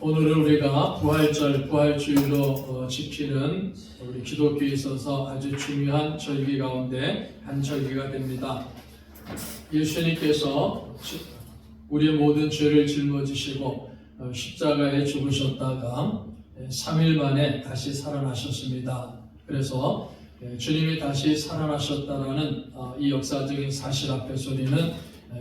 오늘은 우리가 부활절, 부활주일로 지키는 우리 기독교에 있어서 아주 중요한 절기 가운데 한 절기가 됩니다. 예수님께서 우리의 모든 죄를 짊어지시고 십자가에 죽으셨다가 3일 만에 다시 살아나셨습니다. 그래서 주님이 다시 살아나셨다라는 이 역사적인 사실 앞에서 우리는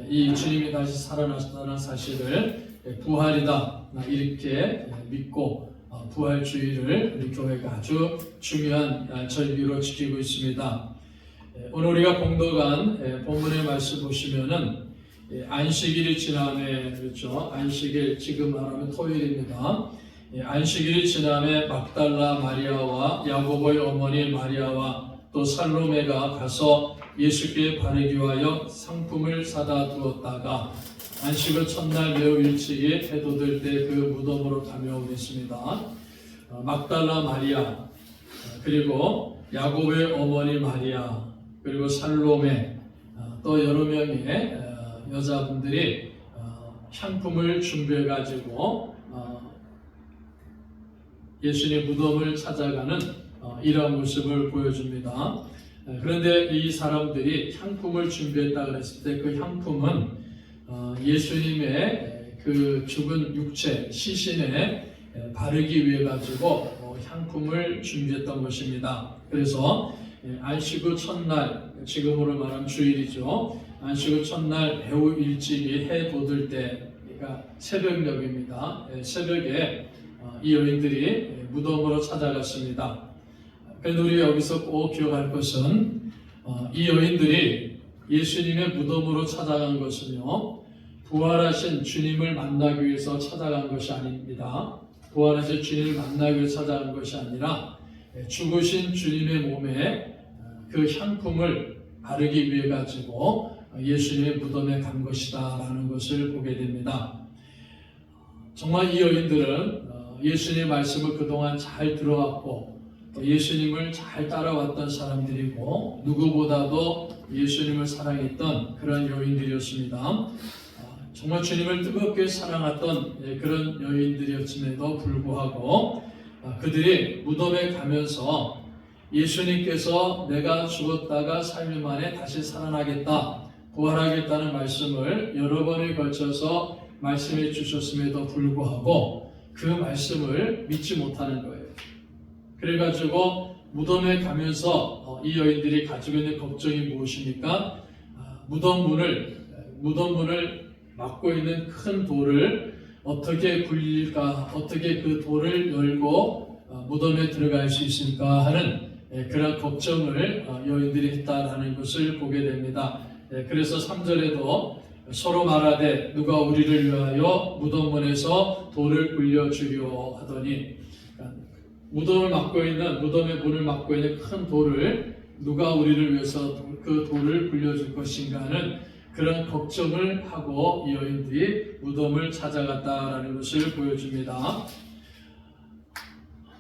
이 주님이 다시 살아나셨다는 사실을 부활이다 이렇게 믿고 부활주의를 우리 교회가 아주 중요한 절기로 지키고 있습니다. 오늘 우리가 공독한 본문의 말씀 보시면은 안식일이 지남에, 그렇죠? 안식일, 지금 말하면 토요일입니다. 안식일이 지남에 막달라 마리아와 야고보의 어머니 마리아와 또 살로메가 가서 예수께 바르기 위하여 상품을 사다 두었다가 안식일 첫날 매우 일찍이 해 돋을 때 그 무덤으로 다녀오겠습니다. 막달라 마리아, 그리고 야고보의 어머니 마리아, 그리고 살로메, 또 여러 명의 여자분들이 향품을 준비해 가지고 예수님의 무덤을 찾아가는 이러한 모습을 보여줍니다. 그런데 이 사람들이 향품을 준비했다 그랬을 때 그 향품은 예수님의 그 죽은 육체, 시신에 바르기 위해 가지고 향품을 준비했던 것입니다. 그래서 안식 후 첫날, 지금으로 말하면 주일이죠. 안식 후 첫날 매우 일찍이 해 돋을 때, 그러니까 새벽녘입니다. 새벽에 이 여인들이 무덤으로 찾아갔습니다. 그런데 우리가 여기서 꼭 기억할 것은 이 여인들이 예수님의 무덤으로 찾아간 것은요, 부활하신 주님을 만나기 위해서 찾아간 것이 아닙니다. 부활하신 주님을 만나기 위해서 찾아간 것이 아니라 죽으신 주님의 몸에 그 향품을 바르기 위해 가지고 예수님의 무덤에 간 것이다 라는 것을 보게 됩니다. 정말 이 여인들은 예수님의 말씀을 그동안 잘 들어왔고 예수님을 잘 따라왔던 사람들이고 누구보다도 예수님을 사랑했던 그런 여인들이었습니다. 정말 주님을 뜨겁게 사랑했던 그런 여인들이었음에도 불구하고 그들이 무덤에 가면서 예수님께서 내가 죽었다가 3일 만에 다시 살아나겠다, 부활하겠다는 말씀을 여러 번에 걸쳐서 말씀해 주셨음에도 불구하고 그 말씀을 믿지 못하는 거예요. 그래가지고 무덤에 가면서 이 여인들이 가지고 있는 걱정이 무엇입니까? 무덤 문을 막고 있는 큰 돌을 어떻게 굴릴까, 어떻게 그 돌을 열고 무덤에 들어갈 수 있을까 하는 그런 걱정을 여인들이 했다라는 것을 보게 됩니다. 그래서 3절에도 서로 말하되 누가 우리를 위하여 무덤문에서 돌을 굴려주려 하더니, 무덤의 문을 막고 있는 큰 돌을 누가 우리를 위해서 그 돌을 굴려줄 것인가 하는 그런 걱정을 하고 이 여인들이 무덤을 찾아갔다라는 것을 보여줍니다.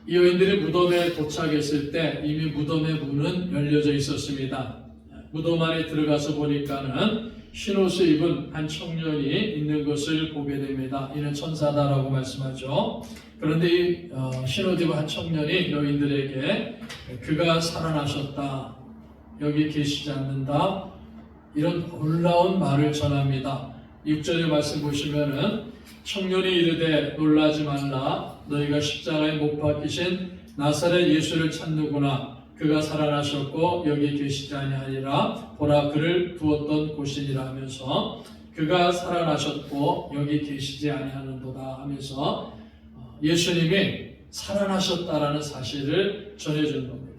이 여인들이 무덤에 도착했을 때 이미 무덤의 문은 열려져 있었습니다. 무덤 안에 들어가서 보니까는 흰옷을 입은 한 청년이 있는 것을 보게 됩니다. 이는 천사다라고 말씀하죠. 그런데 이 흰옷 입은 한 청년이 여인들에게 그가 살아나셨다, 여기 계시지 않는다, 이런 놀라운 말을 전합니다. 6절의 말씀 보시면은 청년이 이르되 놀라지 말라, 너희가 십자가에 못 박히신 나사렛 예수를 찾는구나. 그가 살아나셨고 여기 계시지 아니하니라. 보라, 그를 두었던 곳이니라 하면서 그가 살아나셨고 여기 계시지 아니하는도다 하면서 예수님이 살아나셨다라는 사실을 전해주는 겁니다.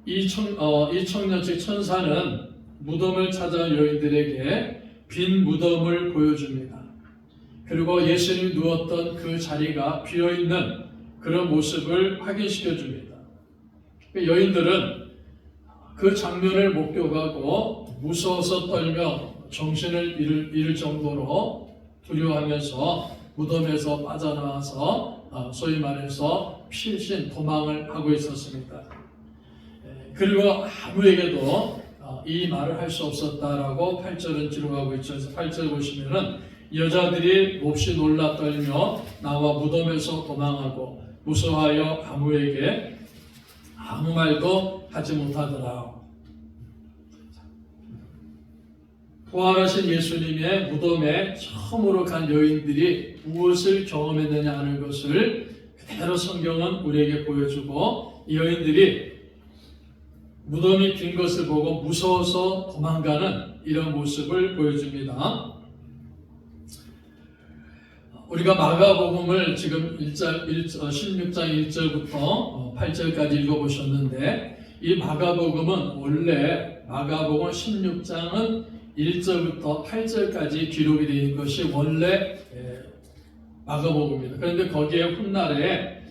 이 청년 즉 천사는 무덤을 찾아온 여인들에게 빈 무덤을 보여줍니다. 그리고 예수님이 누웠던 그 자리가 비어있는 그런 모습을 확인시켜 줍니다. 여인들은 그 장면을 목격하고 무서워서 떨며 정신을 잃을 정도로 두려워하면서 무덤에서 빠져나와서 소위 말해서 필신 도망을 하고 있었습니다. 그리고 아무에게도 이 말을 할 수 없었다라고 8절은 기록하고 있죠. 그래서 8절 보시면은 여자들이 몹시 놀라 떨며 나와 무덤에서 도망하고 무서워하여 아무에게 아무 말도 하지 못하더라. 부활하신 예수님의 무덤에 처음으로 간 여인들이 무엇을 경험했느냐 하는 것을 그대로 성경은 우리에게 보여주고, 이 여인들이 무덤이 빈 것을 보고 무서워서 도망가는 이런 모습을 보여줍니다. 우리가 마가복음을 지금 16장 1절부터 8절까지 읽어보셨는데, 이 마가복음은 원래 마가복음 16장은 1절부터 8절까지 기록이 되어 있는 것이 원래 마가복음입니다. 그런데 거기에 훗날에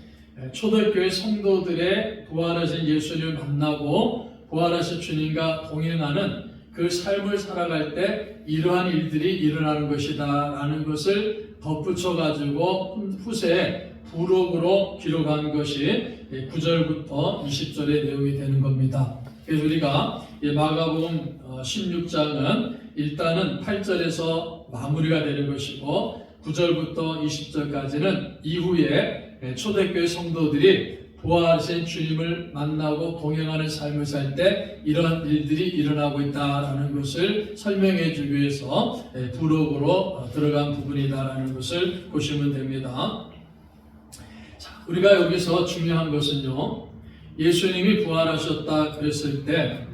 초대교회 성도들의 부활하신 예수님을 만나고 부활하신 주님과 동행하는 그 삶을 살아갈 때 이러한 일들이 일어나는 것이다 라는 것을 덧붙여가지고 후세에 부록으로 기록한 것이 9절부터 20절의 내용이 되는 겁니다. 그래서 우리가 마가복음 16장은 일단은 8절에서 마무리가 되는 것이고 9절부터 20절까지는 이후에 초대교회 성도들이 부활하신 주님을 만나고 동행하는 삶을 살 때 이러한 일들이 일어나고 있다라는 것을 설명해 주기 위해서 부록으로 들어간 부분이다라는 것을 보시면 됩니다. 자, 우리가 여기서 중요한 것은요, 예수님이 부활하셨다 그랬을 때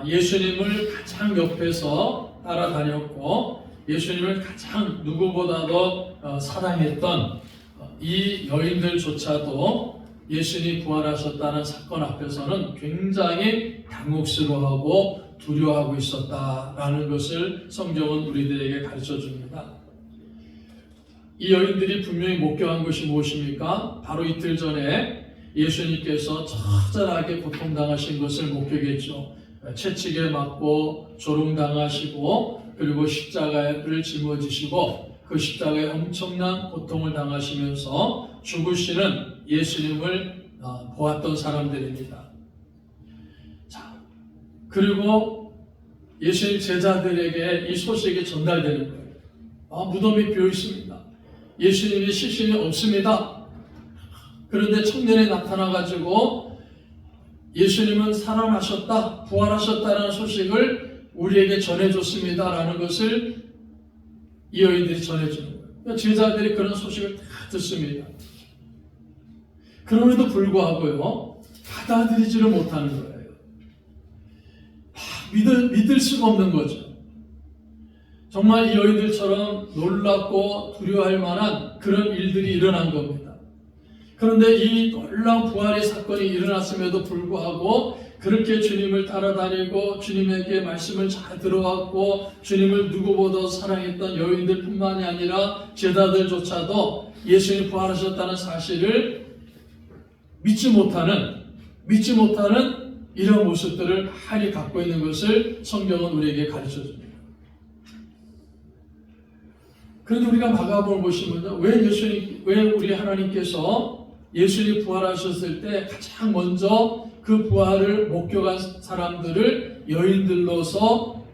예수님을 가장 옆에서 따라다녔고 예수님을 가장 누구보다도 사랑했던 이 여인들조차도 예수님이 부활하셨다는 사건 앞에서는 굉장히 당혹스러워하고 두려워하고 있었다라는 것을 성경은 우리들에게 가르쳐 줍니다. 이 여인들이 분명히 목격한 것이 무엇입니까? 바로 이틀 전에 예수님께서 처절하게 고통당하신 것을 목격했죠. 채찍에 맞고 조롱당하시고 그리고 십자가를 짊어지시고 그 십자가에 엄청난 고통을 당하시면서 죽으시는 예수님을 보았던 사람들입니다. 자, 그리고 예수님 제자들에게 이 소식이 전달되는 거예요. 무덤이 비어 있습니다. 예수님의 시신이 없습니다. 그런데 청년이 나타나가지고 예수님은 살아나셨다, 부활하셨다는 소식을 우리에게 전해줬습니다라는 것을 이 여인들이 전해주는 거예요. 제자들이 그런 소식을 다 듣습니다. 그럼에도 불구하고요, 받아들이지를 못하는 거예요. 믿을 수가 없는 거죠. 정말 이 여인들처럼 놀랍고 두려워할 만한 그런 일들이 일어난 겁니다. 그런데 이 놀라운 부활의 사건이 일어났음에도 불구하고 그렇게 주님을 따라다니고 주님에게 말씀을 잘 들어왔고 주님을 누구보다 사랑했던 여인들 뿐만이 아니라 제자들조차도 예수님 부활하셨다는 사실을 믿지 못하는 이런 모습들을 많이 갖고 있는 것을 성경은 우리에게 가르쳐 줍니다. 그런데 우리가 마가복음을 보시면 왜 우리 하나님께서 예수님이 부활하셨을 때 가장 먼저 그 부활을 목격한 사람들을 여인들로서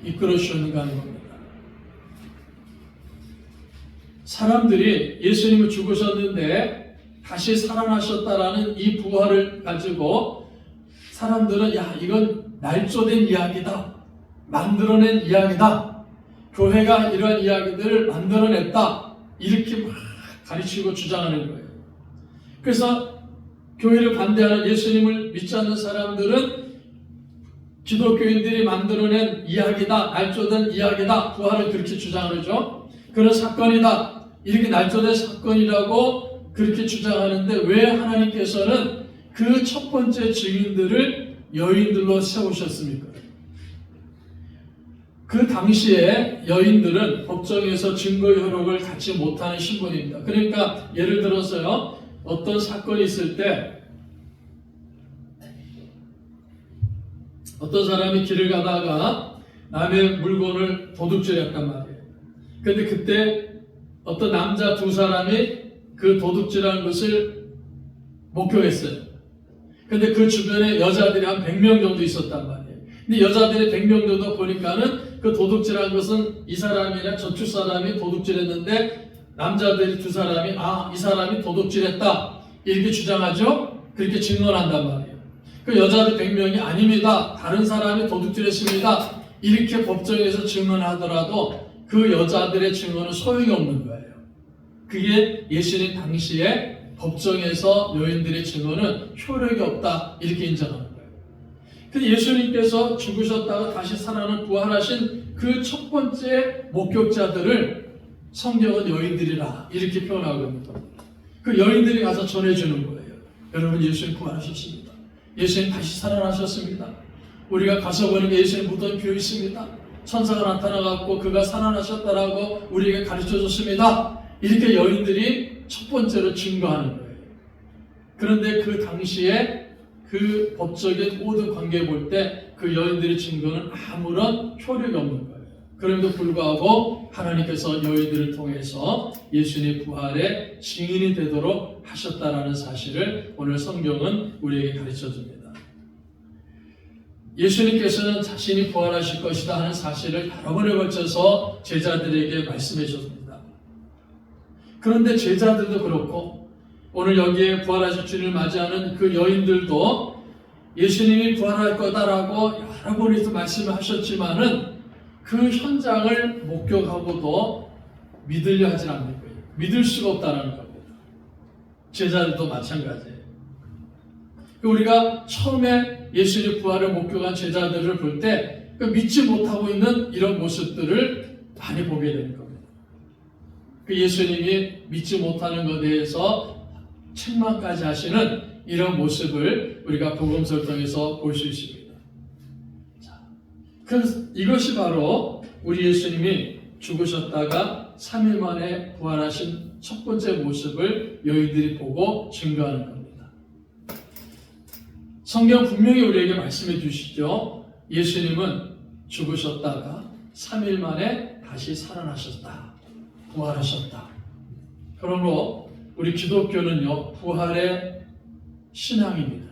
이끌어 주셨는가 하는 겁니다. 사람들이 예수님이 죽으셨는데 다시 살아나셨다라는 이 부활을 가지고 사람들은 이건 날조된 이야기다, 만들어낸 이야기다, 교회가 이러한 이야기들을 만들어냈다, 이렇게 막 가르치고 주장하는 거예요. 그래서 교회를 반대하는 예수님을 믿지 않는 사람들은 기독교인들이 만들어낸 이야기다, 날조된 이야기다, 부활을 그렇게 주장하죠. 그런 사건이다, 이렇게 날조된 사건이라고 그렇게 주장하는데 왜 하나님께서는 그 첫 번째 증인들을 여인들로 세우셨습니까? 그 당시에 여인들은 법정에서 증거 효력을 갖지 못하는 신분입니다. 그러니까 예를 들어서요, 어떤 사건이 있을 때 어떤 사람이 길을 가다가 남의 물건을 도둑질했단 말이에요. 그런데 그때 어떤 남자 두 사람이 그 도둑질한 것을 목격했어요. 그런데 그 주변에 여자들이 한 100명 정도 있었단 말이에요. 근데 여자들이 100명 정도 보니까는 그 도둑질한 것은 이 사람이나 저쪽 사람이 도둑질했는데 남자들이 두 사람이 이 사람이 도둑질했다 이렇게 주장하죠. 그렇게 증언한단 말이에요. 그 여자들 100명이 아닙니다. 다른 사람이 도둑질했습니다. 이렇게 법정에서 증언하더라도 그 여자들의 증언은 소용이 없는 거예요. 그게 예수님 당시에 법정에서 여인들의 증언은 효력이 없다 이렇게 인정하는 거예요. 근데 예수님께서 죽으셨다가 다시 살아난 부활하신 그 첫 번째 목격자들을 성경은 여인들이라 이렇게 표현하고 있는 겁니다. 그 여인들이 가서 전해주는 거예요. 여러분 예수님 부활하셨습니다. 예수님 다시 살아나셨습니다. 우리가 가서 보니까 예수님 무덤이 비어 있습니다. 천사가 나타나갖고 그가 살아나셨다라고 우리에게 가르쳐줬습니다. 이렇게 여인들이 첫 번째로 증거하는 거예요. 그런데 그 당시에 그 법적인 모든 관계에 볼 때 그 여인들의 증거는 아무런 효력이 없는 거예요. 그럼에도 불구하고 하나님께서 여인들을 통해서 예수님의 부활의 증인이 되도록 하셨다라는 사실을 오늘 성경은 우리에게 가르쳐 줍니다. 예수님께서는 자신이 부활하실 것이다 하는 사실을 여러 번에 걸쳐서 제자들에게 말씀해 주셨습니다. 그런데 제자들도 그렇고 오늘 여기에 부활하실 주님을 맞이하는 그 여인들도 예수님이 부활할 거다라고 여러 번이서 말씀을 하셨지만은 그 현장을 목격하고도 믿으려 하지 않는 거예요. 믿을 수가 없다는 겁니다. 제자들도 마찬가지예요. 우리가 처음에 예수님 부활을 목격한 제자들을 볼 때 믿지 못하고 있는 이런 모습들을 많이 보게 되는 겁니다. 그 예수님이 믿지 못하는 것에 대해서 책망까지 하시는 이런 모습을 우리가 복음서를 통해서 볼 수 있습니다. 자, 그래서 이것이 바로 우리 예수님이 죽으셨다가 3일 만에 부활하신 첫 번째 모습을 여인들이 보고 증거하는 겁니다. 성경 분명히 우리에게 말씀해 주시죠. 예수님은 죽으셨다가 3일 만에 다시 살아나셨다. 부활하셨다. 그러므로 우리 기독교는요, 부활의 신앙입니다.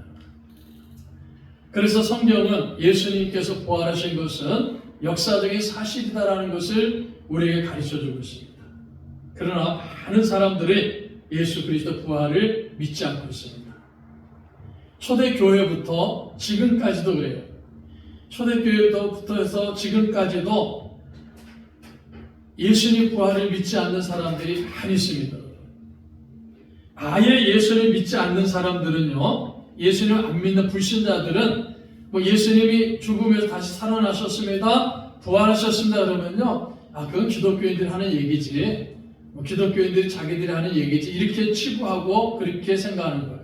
그래서 성경은 예수님께서 부활하신 것은 역사적인 사실이다라는 것을 우리에게 가르쳐주고 있습니다. 그러나 많은 사람들이 예수 그리스도 부활을 믿지 않고 있습니다. 초대교회부터 지금까지도 그래요. 초대교회부터 해서 지금까지도 예수님 부활을 믿지 않는 사람들이 많이 있습니다. 아예 예수를 믿지 않는 사람들은요, 예수님을 안 믿는 불신자들은 예수님이 죽음에서 다시 살아나셨습니다, 부활하셨습니다 그러면요, 그건 기독교인들이 하는 얘기지, 기독교인들이 자기들이 하는 얘기지 이렇게 치부하고 그렇게 생각하는 거예요.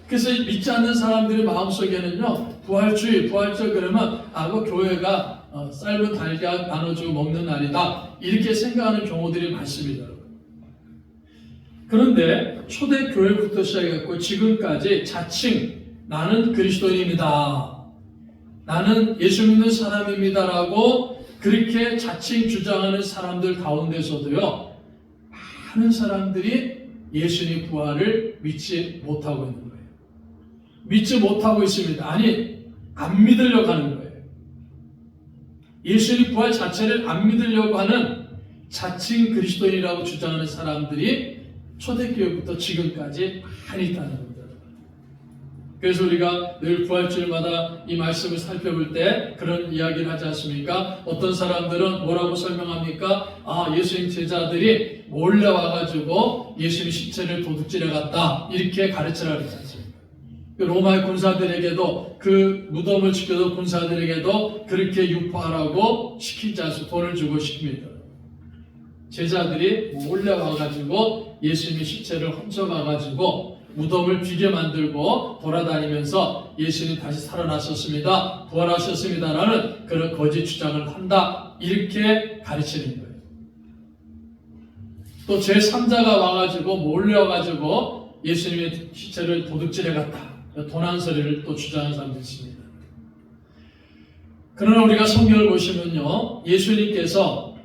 그래서 믿지 않는 사람들의 마음속에는요, 부활주의 그러면 그 교회가 삶은 달걀 나눠주고 먹는 날이다 이렇게 생각하는 경우들이 많습니다. 그런데 초대교회부터 시작해서 지금까지 자칭 나는 그리스도인입니다, 나는 예수 믿는 사람입니다라고 그렇게 자칭 주장하는 사람들 가운데서도요, 많은 사람들이 예수님 부활을 믿지 못하고 있는 거예요. 믿지 못하고 있습니다. 아니, 안 믿으려고 하는 거예요. 예수님 부활 자체를 안 믿으려고 하는 자칭 그리스도인이라고 주장하는 사람들이 초대교회부터 지금까지 많이 있다는 겁니다. 그래서 우리가 늘 부활주일마다 이 말씀을 살펴볼 때 그런 이야기를 하지 않습니까? 어떤 사람들은 뭐라고 설명합니까? 예수님 제자들이 몰래 와가지고 예수님 시체를 도둑질해 갔다 이렇게 가르치라 그러지 않습니까? 로마의 군사들에게도 그 무덤을 지켜도 군사들에게도 그렇게 유포하라고 시키지 않습니까? 돈을 주고 시킵니다. 제자들이 몰래 와가지고 예수님의 시체를 훔쳐가가지고 무덤을 비게 만들고 돌아다니면서 예수님 다시 살아나셨습니다, 부활하셨습니다라는 그런 거짓 주장을 한다 이렇게 가르치는 거예요. 또 제3자가 와가지고 몰래 와가지고 예수님의 시체를 도둑질해 갔다, 도난소리를 또 주장하는 사람도 있습니다. 그러나 우리가 성경을 보시면요, 예수님께서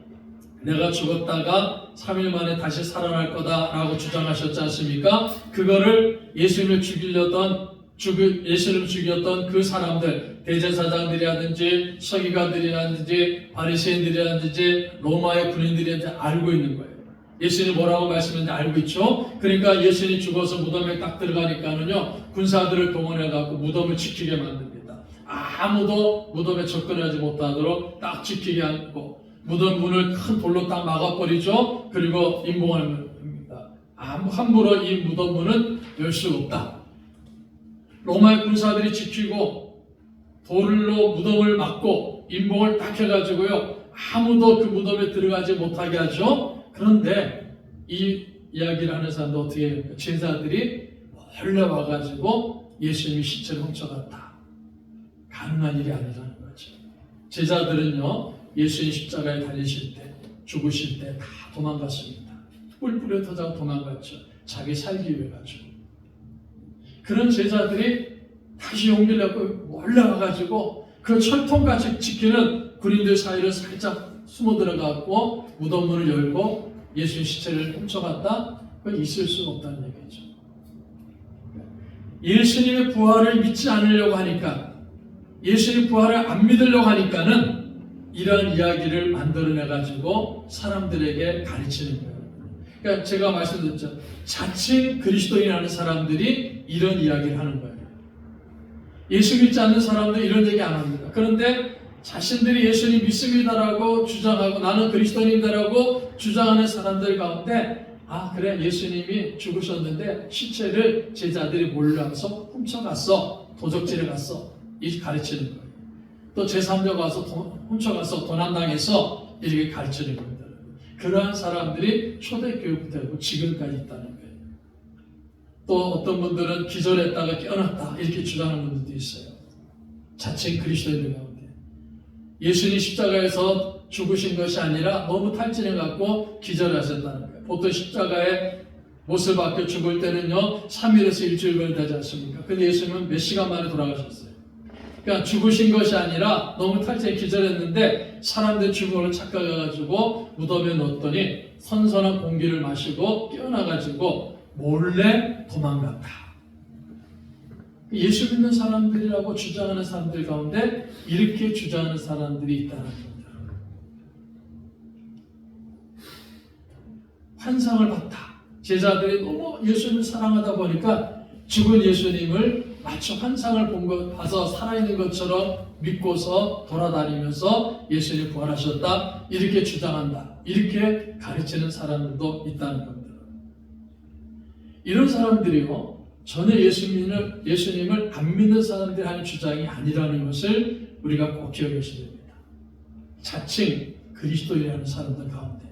내가 죽었다가 3일 만에 다시 살아날 거다라고 주장하셨지 않습니까? 그거를 예수님을 죽이려던 예수님을 죽였던 그 사람들, 대제사장들이라든지 서기관들이라든지 바리새인들이라든지 로마의 군인들이라든지 알고 있는 거예요. 예수님이 뭐라고 말씀했는지 알고 있죠. 그러니까 예수님이 죽어서 무덤에 딱 들어가니까는요, 군사들을 동원해갖고 무덤을 지키게 만듭니다. 아무도 무덤에 접근하지 못하도록 딱 지키게 하고 무덤 문을 큰 돌로 딱 막아버리죠. 그리고 임봉을 합니다. 함부로 이 무덤 문은 열 수 없다. 로마의 군사들이 지키고 돌로 무덤을 막고 임봉을 딱 해가지고요, 아무도 그 무덤에 들어가지 못하게 하죠. 그런데 이 이야기를 하는 사람도 어떻게 해요? 제자들이 몰래 와가지고 예수님이 시체를 훔쳐갔다. 가능한 일이 아니라는 거죠. 제자들은요, 예수님 십자가에 달리실 때, 죽으실 때 다 도망갔습니다. 뿔뿔이 터져서 도망갔죠. 자기 살기 위해 가지고. 그런 제자들이 다시 용기를 내고 몰래 와가지고 그 철통같이 지키는 군인들 사이를 살짝 숨어 들어가고 무덤 문을 열고 예수님 시체를 훔쳐갔다? 그건 있을 수 없다는 얘기죠. 예수님의 부활을 믿지 않으려고 하니까, 예수님 부활을 안 믿으려고 하니까는 이런 이야기를 만들어내가지고 사람들에게 가르치는 거예요. 그러니까 제가 말씀드렸죠. 자칭 그리스도인이라는 사람들이 이런 이야기를 하는 거예요. 예수 믿지 않는 사람들은 이런 얘기 안 합니다. 그런데 자신들이 예수님 믿습니다라고 주장하고 나는 그리스도인이다라고 주장하는 사람들 가운데 그래, 예수님이 죽으셨는데 시체를 제자들이 몰라서 훔쳐갔어. 도적질에 갔어. 이 가르치는 거예요. 또 제3자가 와서 훔쳐가서 도난당해서 이렇게 가르치는 겁니다. 그러한 사람들이 초대교육부터 하고 지금까지 있다는 거예요. 또 어떤 분들은 기절했다가 깨어났다 이렇게 주장하는 분들도 있어요. 자칭 그리스도인들 가운데 예수님 십자가에서 죽으신 것이 아니라 너무 탈진해갖고 기절하셨다는 거예요. 보통 십자가에 못을 박혀 죽을 때는요 3일에서 일주일 걸리지 않습니까? 근데 예수님은 몇 시간 만에 돌아가셨어요. 그러니까 죽으신 것이 아니라 너무 탈진해 기절했는데 사람들 죽음을 착각해가지고 무덤에 넣었더니 선선한 공기를 마시고 깨어나가지고 몰래 도망갔다. 예수 믿는 사람들이라고 주장하는 사람들 가운데 이렇게 주장하는 사람들이 있다는 겁니다. 환상을 봤다. 제자들이 너무 예수님을 사랑하다 보니까 죽은 예수님을 마치 환상을 봐서 살아있는 것처럼 믿고서 돌아다니면서 예수님이 부활하셨다 이렇게 주장한다. 이렇게 가르치는 사람들도 있다는 겁니다. 이런 사람들이요 전혀 예수님을 안 믿는 사람들이 하는 주장이 아니라는 것을 우리가 꼭 기억하셔야 됩니다. 자칭 그리스도인이라는 사람들 가운데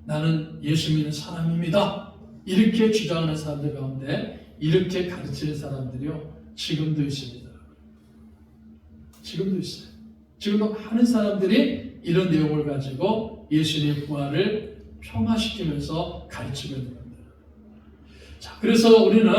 나는 예수 믿는 사람입니다 이렇게 주장하는 사람들 가운데 이렇게 가르치는 사람들이요 지금도 있습니다. 지금도 있어요. 지금도 많은 사람들이 이런 내용을 가지고 예수님의 부활을 평화시키면서 가르치고 있는 겁니다. 자, 그래서 우리는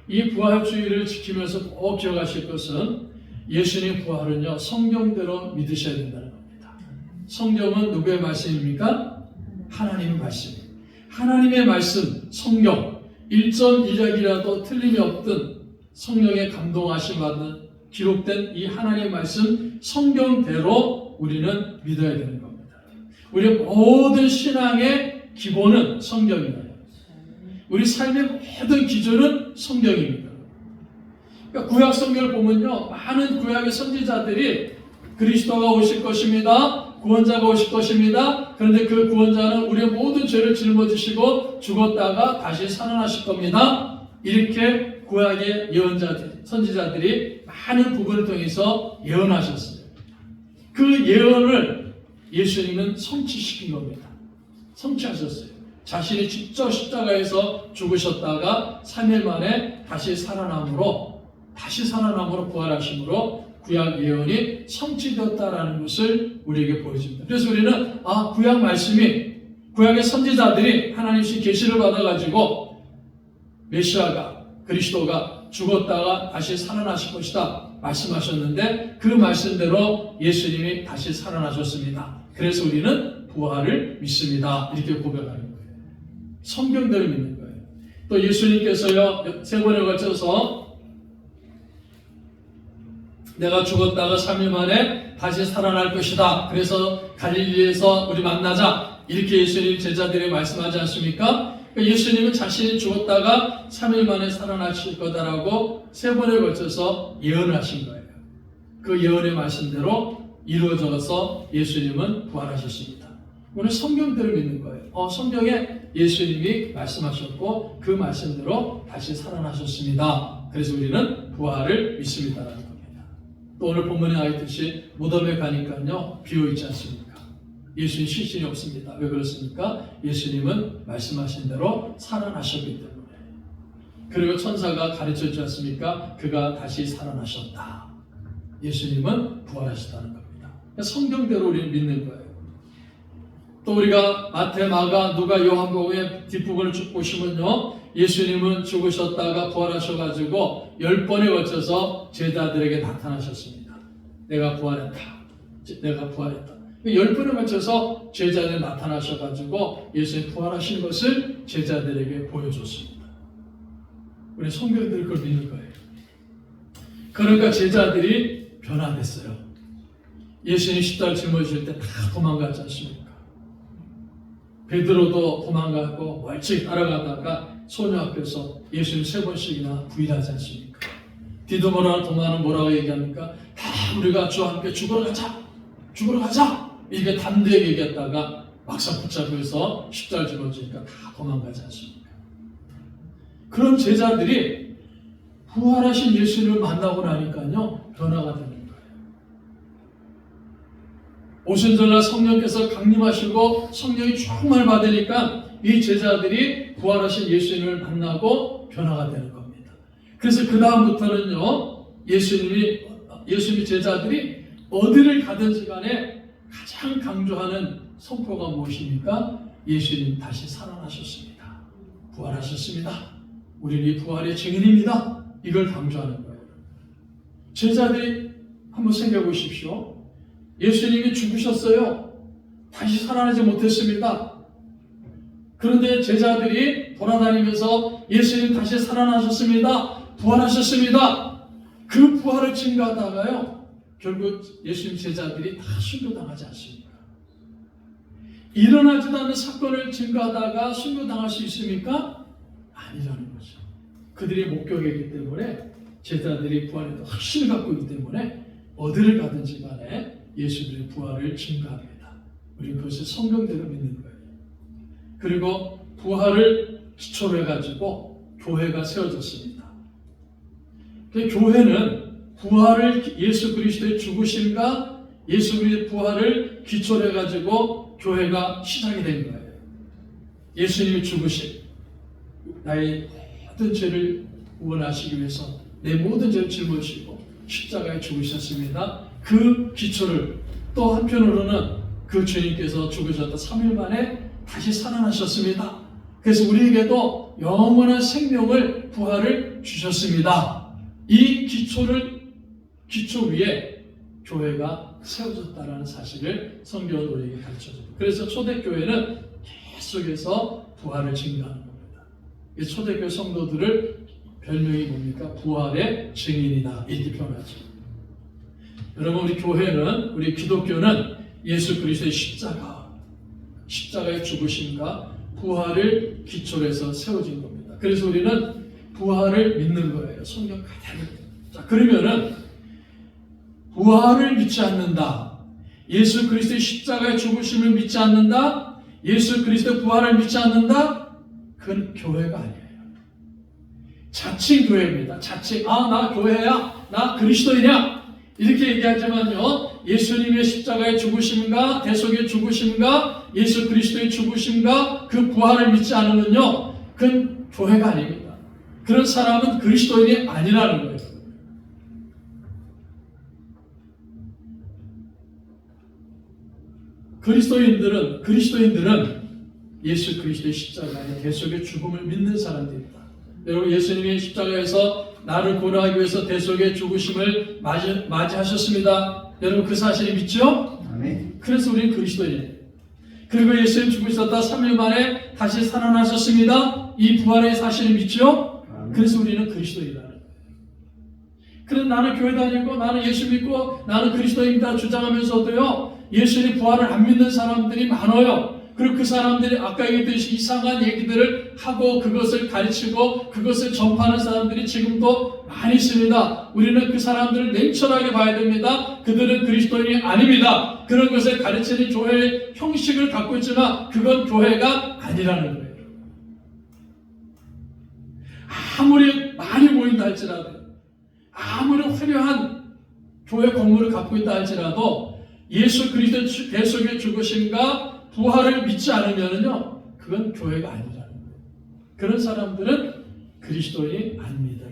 이 부활주의를 지키면서 꼭 기억하실 것은 예수님의 부활은요 성경대로 믿으셔야 된다는 겁니다. 성경은 누구의 말씀입니까? 하나님의 말씀. 하나님의 말씀, 성경 1.1약이라도 틀림이 없든 성령의 감동하심 받은 기록된 이 하나님의 말씀 성경대로 우리는 믿어야 되는 겁니다. 우리의 모든 신앙의 기본은 성경이에요. 우리 삶의 모든 기준은 성경입니다. 그러니까 구약 성경을 보면요 많은 구약의 선지자들이 그리스도가 오실 것입니다. 구원자가 오실 것입니다. 그런데 그 구원자는 우리의 모든 죄를 짊어지시고 죽었다가 다시 살아나실 겁니다. 이렇게 구약의 예언자들, 선지자들이 많은 부분을 통해서 예언하셨어요. 그 예언을 예수님은 성취시킨 겁니다. 성취하셨어요. 자신이 직접 십자가에서 죽으셨다가 3일 만에 다시 살아남으로 부활하심으로 구약 예언이 성취되었다라는 것을 우리에게 보여줍니다. 그래서 우리는 구약 말씀이 구약의 선지자들이 하나님의 계시를 받아가지고 메시아가 그리스도가 죽었다가 다시 살아나실 것이다 말씀하셨는데 그 말씀대로 예수님이 다시 살아나셨습니다. 그래서 우리는 부활을 믿습니다. 이렇게 고백하는 거예요. 성경대로 믿는 거예요. 또 예수님께서요 3번에 걸쳐서 내가 죽었다가 3일 만에 다시 살아날 것이다. 그래서 갈릴리에서 우리 만나자. 이렇게 예수님 제자들이 말씀하지 않습니까? 예수님은 자신이 죽었다가 3일 만에 살아나실 거다라고 3번에 걸쳐서 예언하신 거예요. 그 예언의 말씀대로 이루어져서 예수님은 부활하셨습니다. 우리는 성경대로 믿는 거예요. 성경에 예수님이 말씀하셨고 그 말씀대로 다시 살아나셨습니다. 그래서 우리는 부활을 믿습니다라는 겁니다. 또 오늘 본문에 나와 있듯이 무덤에 가니까요 비어있지 않습니까? 예수님 시신이 없습니다. 왜 그렇습니까? 예수님은 말씀하신 대로 살아나셨기 때문에. 그리고 천사가 가르쳤지 않습니까? 그가 다시 살아나셨다. 예수님은 부활하셨다는 겁니다. 성경대로 우리는 믿는 거예요. 또 우리가 마태, 마가, 누가, 요한복음의 뒷부분을 쭉 보시면요, 예수님은 죽으셨다가 부활하셔가지고 10번에 걸쳐서 제자들에게 나타나셨습니다. 내가 부활했다. 내가 부활했다. 10번에 걸쳐서 제자들에 나타나셔가지고 예수님 부활하신 것을 제자들에게 보여줬습니다. 우리 성경들이 그걸 믿는 거예요. 그러니까 제자들이 변화됐어요. 예수님 십자가를 짊어지실 때 다 도망갔지 않습니까? 베드로도 도망가고 멀찍이 따라가다가 소녀 앞에서 예수님 3번씩이나 부인하지 않습니까? 디도모라는 도마는 뭐라고 얘기합니까? 다 우리가 주와 함께 죽으러 가자! 죽으러 가자! 이렇게 담대하게 얘기했다가 막상 붙잡혀서 십자가를 짊어지니까 다 도망가지 않습니까? 그런 제자들이 부활하신 예수님을 만나고 나니까요 변화가 되는 거예요. 오순절날 성령께서 강림하시고 성령이 정말 받으니까 이 제자들이 부활하신 예수님을 만나고 변화가 되는 겁니다. 그래서 그 다음부터는요 예수님이 제자들이 어디를 가든지 간에 가장 강조하는 선포가 무엇입니까? 예수님 다시 살아나셨습니다. 부활하셨습니다. 우리는 이 부활의 증인입니다. 이걸 강조하는 거예요. 제자들이 한번 생각해 보십시오. 예수님이 죽으셨어요. 다시 살아나지 못했습니다. 그런데 제자들이 돌아다니면서 예수님 다시 살아나셨습니다. 부활하셨습니다. 그 부활을 증거하다가요 결국 예수님 제자들이 다 순교당하지 않습니까? 일어나지도 않는 사건을 증거하다가 순교당할 수 있습니까? 아니라는 거죠. 그들이 목격이기 때문에 제자들이 부활에 확신을 갖고 있기 때문에 어디를 가든지 간에 예수님의 부활을 증거합니다. 우리는 그것을 성경대로 믿는 거예요. 그리고 부활을 기초로 해가지고 교회가 세워졌습니다. 교회는 부활을 예수 그리스도의 죽으심과 예수 그리스도의 부활을 기초로 해가지고 교회가 시작이 된 거예요. 예수님이 죽으심, 나의 모든 죄를 구원하시기 위해서 내 모든 죄를 짊어지고 십자가에 죽으셨습니다. 그 기초를 또 한편으로는 그 주님께서 죽으셨다 3일 만에 다시 살아나셨습니다. 그래서 우리에게도 영원한 생명을 부활을 주셨습니다. 이 기초 위에 교회가 세워졌다는 사실을 성경은 우리에게 가르쳐줍니다. 그래서 초대교회는 계속해서 부활을 증거하는 겁니다. 이 초대교회 성도들을 별명이 뭡니까? 부활의 증인이다 이렇게 표현하죠. 여러분 우리 교회는 우리 기독교는 예수 그리스도의 십자가의 죽으심과 부활을 기초로 해서 세워진 겁니다. 그래서 우리는 부활을 믿는 거예요. 성경 그대로. 자, 그러면은 부활을 믿지 않는다. 예수 그리스도의 십자가의 죽으심을 믿지 않는다. 예수 그리스도의 부활을 믿지 않는다. 그건 교회가 아니에요. 자칭 교회입니다. 자칭 나 교회야. 나 그리스도이냐. 이렇게 얘기하지만요. 예수님의 십자가의 죽으심과 대속의 죽으심과 예수 그리스도의 죽으심과 그 부활을 믿지 않으면요. 그건 교회가 아닙니다. 그런 사람은 그리스도인이 아니라는 거예요. 그리스도인들은 예수 그리스도의 십자가의 대속의 죽음을 믿는 사람들입니다. 여러분 예수님이 십자가에서 나를 구원하기 위해서 대속의 죽으심을 맞이하셨습니다. 여러분 그 사실을 믿죠? 아멘. 그래서 우리는 그리스도인이에요. 그리고 예수님 죽으셨다 3일 만에 다시 살아나셨습니다. 이 부활의 사실을 믿죠? 아멘. 그래서 우리는 그리스도인이라는 거예요. 그래서 나는 교회 다니고 나는 예수 믿고 나는 그리스도인이다 주장하면서도요, 예수님 부활을 안 믿는 사람들이 많아요. 그리고 그 사람들이 아까 얘기했듯이 이상한 얘기들을 하고 그것을 가르치고 그것을 전파하는 사람들이 지금도 많이 있습니다. 우리는 그 사람들을 냉철하게 봐야 됩니다. 그들은 그리스도인이 아닙니다. 그런 것을 가르치는 교회의 형식을 갖고 있지만 그건 교회가 아니라는 거예요. 아무리 많이 모인다 할지라도, 아무리 화려한 교회 건물을 갖고 있다 할지라도 예수 그리스도의 계속의 죽으심과 부활을 믿지 않으면요, 그건 교회가 아니라는 거예요. 그런 사람들은 그리스도인이 아닙니다.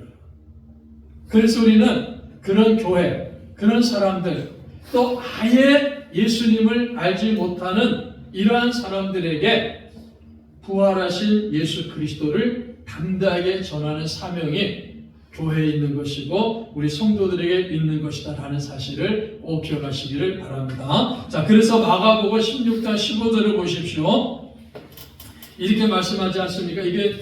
그래서 우리는 그런 교회, 그런 사람들, 또 아예 예수님을 알지 못하는 이러한 사람들에게 부활하신 예수 그리스도를 담대하게 전하는 사명이 교회에 있는 것이고 우리 성도들에게 있는 것이다 라는 사실을 꼭 기억하시기를 바랍니다. 자, 그래서 마가복음 16장 15절을 보십시오. 이렇게 말씀하지 않습니까? 이게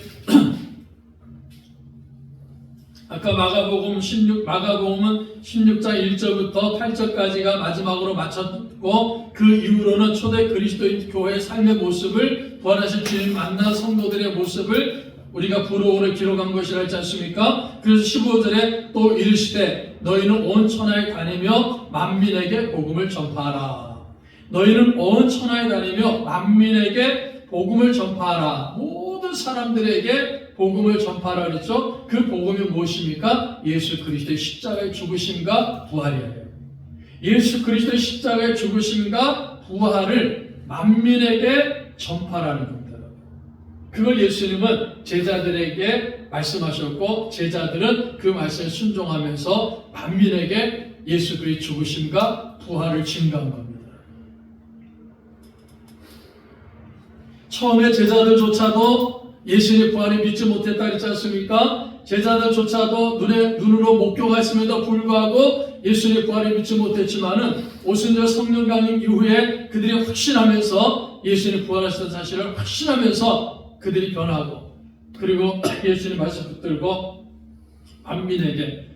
아까 마가복음은 16장 1절부터 8절까지가 마지막으로 마쳤고, 그 이후로는 초대 그리스도인 교회의 삶의 모습을, 부활하신 주님 만난 성도들의 모습을 우리가 부록으로 기록한 것이라 했지 않습니까? 그래서 15절에 또 이르시되 너희는 온 천하에 다니며 만민에게 복음을 전파하라. 너희는 온 천하에 다니며 만민에게 복음을 전파하라. 모든 사람들에게 복음을 전파하라 그랬죠? 그 복음이 무엇입니까? 예수 그리스도의 십자가의 죽으심과 부활이에요. 예수 그리스도의 십자가의 죽으심과 부활을 만민에게 전파하라는 겁니다. 그걸 예수님은 제자들에게 말씀하셨고, 제자들은 그 말씀에 순종하면서 만민에게 예수 그리스도의 죽으심과 부활을 증거한 겁니다. 처음에 제자들조차도 예수님의 부활을 믿지 못했다 했지 않습니까? 제자들조차도 눈으로 목격했음에도 불구하고 예수님의 부활을 믿지 못했지만은 오순절 성령 강림 이후에 그들이 확신하면서 예수님이 부활하셨다는 사실을 확신하면서 그들이 변하고, 그리고 예수님 말씀 붙들고 만민에게,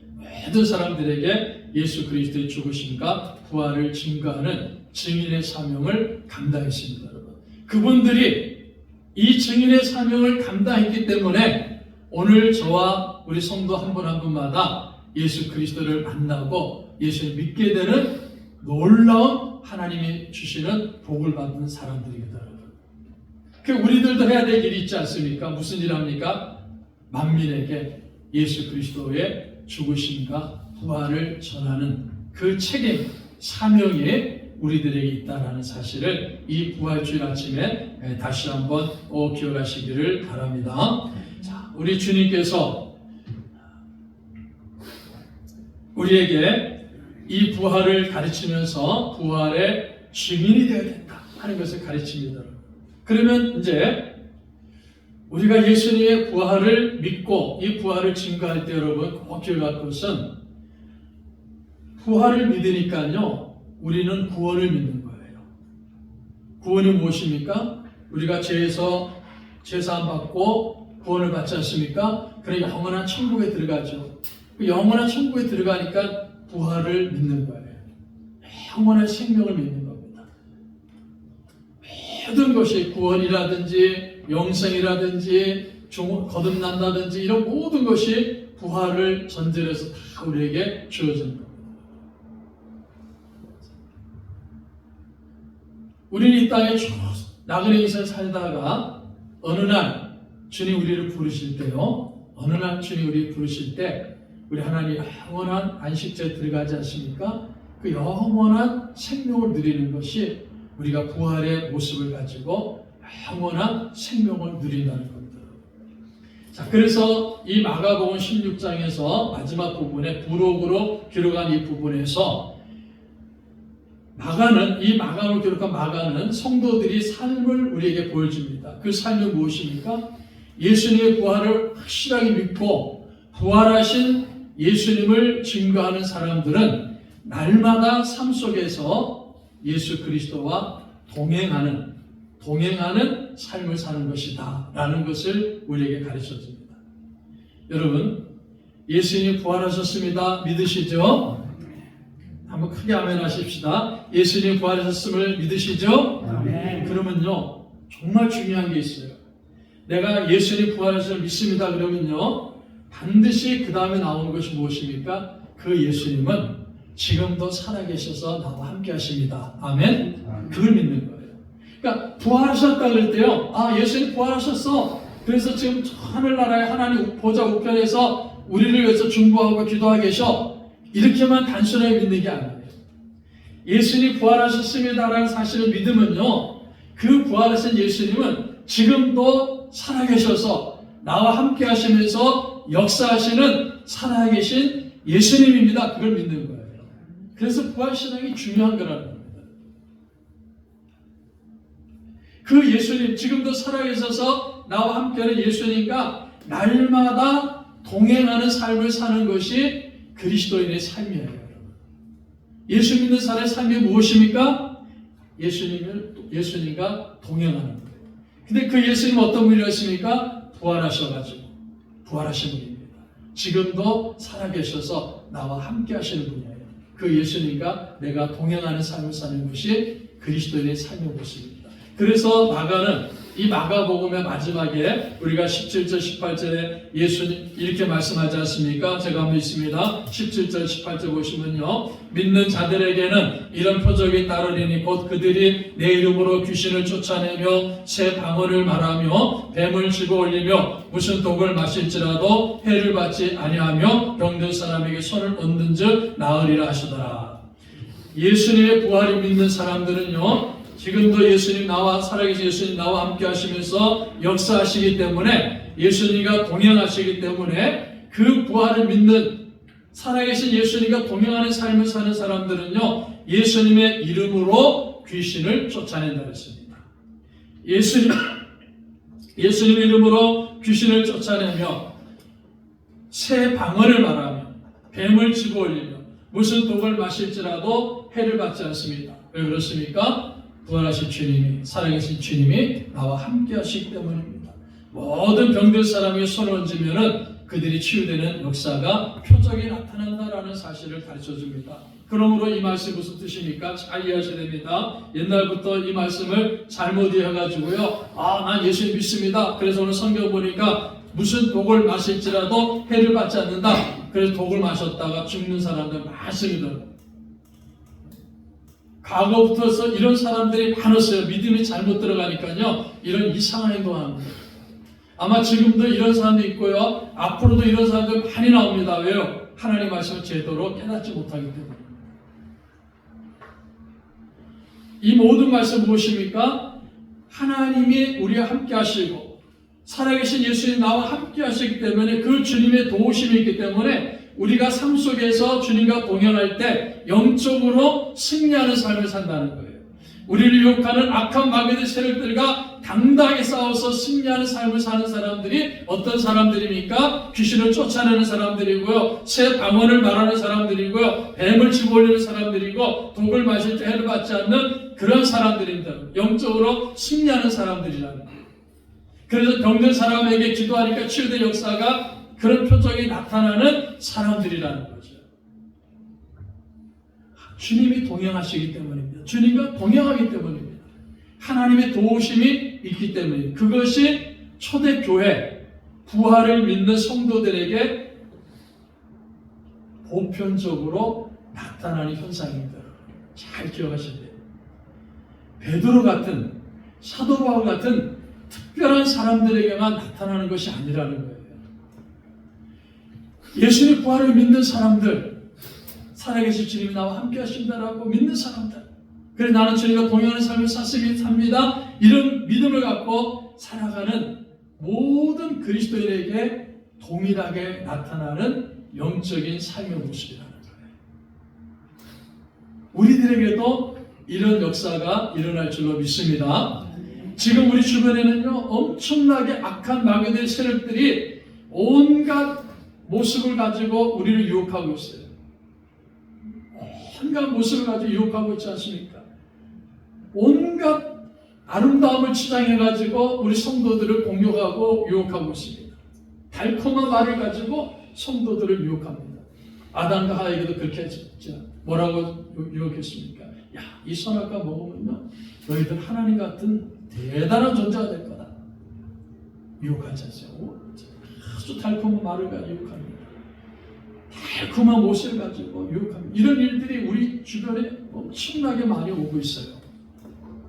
모든 사람들에게 예수 그리스도의 죽으심과 부활을 증거하는 증인의 사명을 감당했습니다. 여러분, 그분들이 이 증인의 사명을 감당했기 때문에 오늘 저와 우리 성도 한 분 한 분마다 예수 그리스도를 만나고 예수를 믿게 되는 놀라운 하나님이 주시는 복을 받는 사람들입니다. 우리들도 해야 될 일이 있지 않습니까? 무슨 일 합니까? 만민에게 예수 그리스도의 죽으심과 부활을 전하는 그 책임, 사명이 우리들에게 있다는 사실을 이 부활주일 아침에 다시 한번 기억하시기를 바랍니다. 자, 우리 주님께서 우리에게 이 부활을 가르치면서 부활의 증인이 되어야 된다 하는 것을 가르칩니다. 그러면 이제 우리가 예수님의 부활을 믿고 이 부활을 증거할 때 여러분 꼭 기억할 것은, 부활을 믿으니까요 우리는 구원을 믿는 거예요. 구원이 무엇입니까? 우리가 죄에서 죄사함 받고 구원을 받지 않습니까? 그러니까 영원한 천국에 들어가죠. 그 영원한 천국에 들어가니까 부활을 믿는 거예요. 영원한 생명을 믿는 겁니다. 모든 것이 구원이라든지 영생이라든지 거듭난다든지 이런 모든 것이 부활을 전제로 해서 다 우리에게 주어진 겁니다. 우리는 이 땅에 나그네 인생 살다가 어느 날 주님 우리를 부르실 때요, 어느 날 주님 우리를 부르실 때 우리 하나님 영원한 안식처에 들어가지 않습니까? 그 영원한 생명을 누리는 것이 우리가 부활의 모습을 가지고 영원한 생명을 누린다는 겁니다. 자, 그래서 이 마가복음 16장에서 마지막 부분에 부록으로 기록한 이 부분에서 이 마가로 기록한 마가는 성도들이 삶을 우리에게 보여줍니다. 그 삶이 무엇입니까? 예수님의 부활을 확실하게 믿고 부활하신 예수님을 증거하는 사람들은 날마다 삶 속에서 예수 그리스도와 동행하는 삶을 사는 것이다 라는 것을 우리에게 가르쳐줍니다. 여러분, 예수님이 부활하셨습니다. 믿으시죠? 한번 크게 아멘 하십시다. 예수님이 부활하셨음을 믿으시죠? 아멘. 그러면요, 정말 중요한 게 있어요. 내가 예수님이 부활하셨음을 믿습니다. 그러면요, 반드시 그 다음에 나오는 것이 무엇입니까? 그 예수님은 지금도 살아계셔서 나와 함께 하십니다. 아멘? 그걸 믿는 거예요. 그러니까 부활하셨다 그럴 때요, 아, 예수님 부활하셨어. 그래서 지금 저 하늘나라의 하나님 보좌 우편에서 우리를 위해서 중보하고 기도하고 계셔. 이렇게만 단순하게 믿는 게 아니에요. 예수님이 부활하셨습니다라는 사실을 믿으면요, 그 부활하신 예수님은 지금도 살아계셔서 나와 함께 하시면서 역사하시는 살아계신 예수님입니다. 그걸 믿는 거예요. 그래서 부활신앙이 중요한 거라는 겁니다. 그 예수님, 지금도 살아계셔서 나와 함께하는 예수님과 날마다 동행하는 삶을 사는 것이 그리스도인의 삶이에요. 예수 믿는 사람의 삶이 무엇입니까? 예수님과 동행하는 거예요. 근데 그 예수님은 어떤 분이었습니까? 부활하셔가지고 부활하신 분입니다. 지금도 살아계셔서 나와 함께 하시는 분이에요. 그 예수님과 내가 동행하는 삶을 사는 것이 그리스도인의 삶의 모습입니다. 그래서 마가는 이 마가복음의 마지막에 우리가 17절 18절에 예수님 이렇게 말씀하지 않습니까? 제가 한번 읽습니다. 17절 18절 보시면요, 믿는 자들에게는 이런 표적이 따르리니 곧 그들이 내 이름으로 귀신을 쫓아내며 새 방언을 말하며 뱀을 집어 올리며 무슨 독을 마실지라도 해를 받지 아니하며 병든 사람에게 손을 얹는즉 나으리라 하시더라. 예수님의 부활을 믿는 사람들은요, 지금도 예수님 나와 살아계신 예수님 나와 함께 하시면서 역사하시기 때문에, 예수님과 동행하시기 때문에 그 부활을 믿는 살아계신 예수님과 동행하는 삶을 사는 사람들은요, 예수님의 이름으로 귀신을 쫓아낸다고 했습니다. 예수님의 이름으로 귀신을 쫓아내며 새 방언을 말하며 뱀을 집어 올리며 무슨 독을 마실지라도 해를 받지 않습니다. 왜 그렇습니까? 부활하신 주님이, 살아계신 주님이 나와 함께 하시기 때문입니다. 모든 병든 사람이 손을 얹으면 그들이 치유되는 역사가 표적이 나타난다라는 사실을 가르쳐줍니다. 그러므로 이 말씀이 무슨 뜻입니까? 잘 이해하셔야 됩니다. 옛날부터 이 말씀을 잘못 이해해가지고요, 난 예수님 믿습니다. 그래서 오늘 성경 보니까 무슨 독을 마실지라도 해를 받지 않는다. 그래서 독을 마셨다가 죽는 사람들 많습니다. 과거부터 이런 사람들이 많았어요. 믿음이 잘못 들어가니까요, 이런 이상한 행동하는 거예요. 아마 지금도 이런 사람도 있고요, 앞으로도 이런 사람들 많이 나옵니다. 왜요? 하나님 말씀을 제대로 깨닫지 못하기 때문에. 이 모든 말씀 무엇입니까? 하나님이 우리와 함께 하시고 살아계신 예수님 나와 함께 하시기 때문에, 그 주님의 도우심이 있기 때문에 우리가 삶 속에서 주님과 동행할 때 영적으로 승리하는 삶을 산다는 거예요. 우리를 유혹하는 악한 마귀의 세력들과 당당하게 싸워서 승리하는 삶을 사는 사람들이 어떤 사람들입니까? 귀신을 쫓아내는 사람들이고요, 새 방언을 말하는 사람들이고요, 뱀을 집어올리는 사람들이고, 독을 마실 때 해를 받지 않는 그런 사람들입니다. 영적으로 승리하는 사람들이라는 거예요. 그래서 병든 사람에게 기도하니까 치유된 역사가, 그런 표적이 나타나는 사람들이라는 거죠. 주님이 동행하시기 때문입니다. 주님과 동행하기 때문입니다. 하나님의 도우심이 있기 때문입니다. 그것이 초대교회, 부활을 믿는 성도들에게 보편적으로 나타나는 현상입니다. 잘 기억하셔야 돼요. 베드로 같은, 사도 바울 같은 특별한 사람들에게만 나타나는 것이 아니라는 거예요. 예수님 부활을 믿는 사람들, 살아계신 주님이 나와 함께 하신다라고 믿는 사람들, 그래 나는 주님과 동행하는 삶을 삽니다, 이런 믿음을 갖고 살아가는 모든 그리스도인에게 동일하게 나타나는 영적인 삶의 모습이라는 거예요. 우리들에게도 이런 역사가 일어날 줄로 믿습니다. 지금 우리 주변에는요, 엄청나게 악한 마귀의 세력들이 온갖 모습을 가지고 우리를 유혹하고 있어요. 온갖 모습을 가지고 유혹하고 있지 않습니까? 온갖 아름다움을 치장해가지고 우리 성도들을 공격하고 유혹하고 있습니다. 달콤한 말을 가지고 성도들을 유혹합니다. 아담과 하와에게도 그렇게 했죠. 뭐라고 유혹했습니까? 야, 이 선악과 먹으면요, 너희들 하나님 같은 대단한 존재가 될 거다. 유혹하지 않습니까? 아주 달콤한 말을 가지고 유혹합니다. 달콤한 모습을 가지고 유혹합니다. 이런 일들이 우리 주변에 엄청나게 많이 오고 있어요.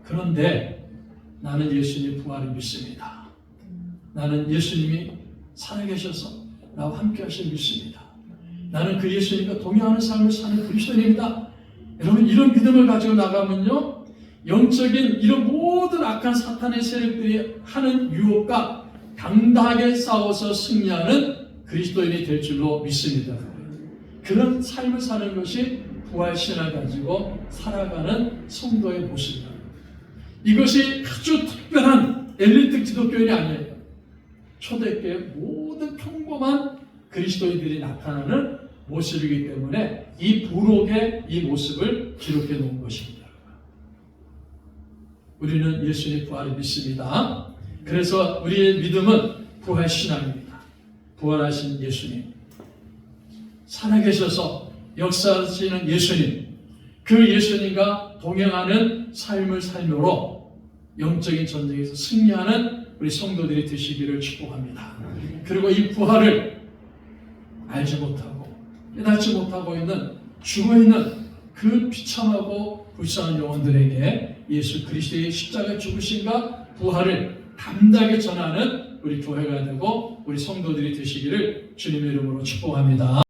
그런데 나는 예수님 부활을 믿습니다. 나는 예수님이 살아계셔서 나와 함께 하실 믿습니다. 나는 그 예수님과 동행하는 삶을 사는 그리스도인입니다. 여러분, 이런 믿음을 가지고 나가면요, 영적인 이런 모든 악한 사탄의 세력들이 하는 유혹과 당당하게 싸워서 승리하는 그리스도인이 될 줄로 믿습니다. 그런 삶을 사는 것이 부활신앙을 가지고 살아가는 성도의 모습입니다. 이것이 아주 특별한 엘리트 기독교인이 아니에요. 초대교회 모든 평범한 그리스도인들이 나타나는 모습이기 때문에 이 부록의 이 모습을 기록해 놓은 것입니다. 우리는 예수님 부활을 믿습니다. 그래서 우리의 믿음은 부활신앙입니다. 부활하신 예수님, 살아계셔서 역사하시는 예수님, 그 예수님과 동행하는 삶을 삶으로 영적인 전쟁에서 승리하는 우리 성도들이 되시기를 축복합니다. 그리고 이 부활을 알지 못하고 깨닫지 못하고 있는 죽어있는 그 비참하고 불쌍한 영혼들에게 예수 그리스도의 십자가 죽으심과 부활을 담대하게 전하는 우리 교회가 되고 우리 성도들이 되시기를 주님의 이름으로 축복합니다.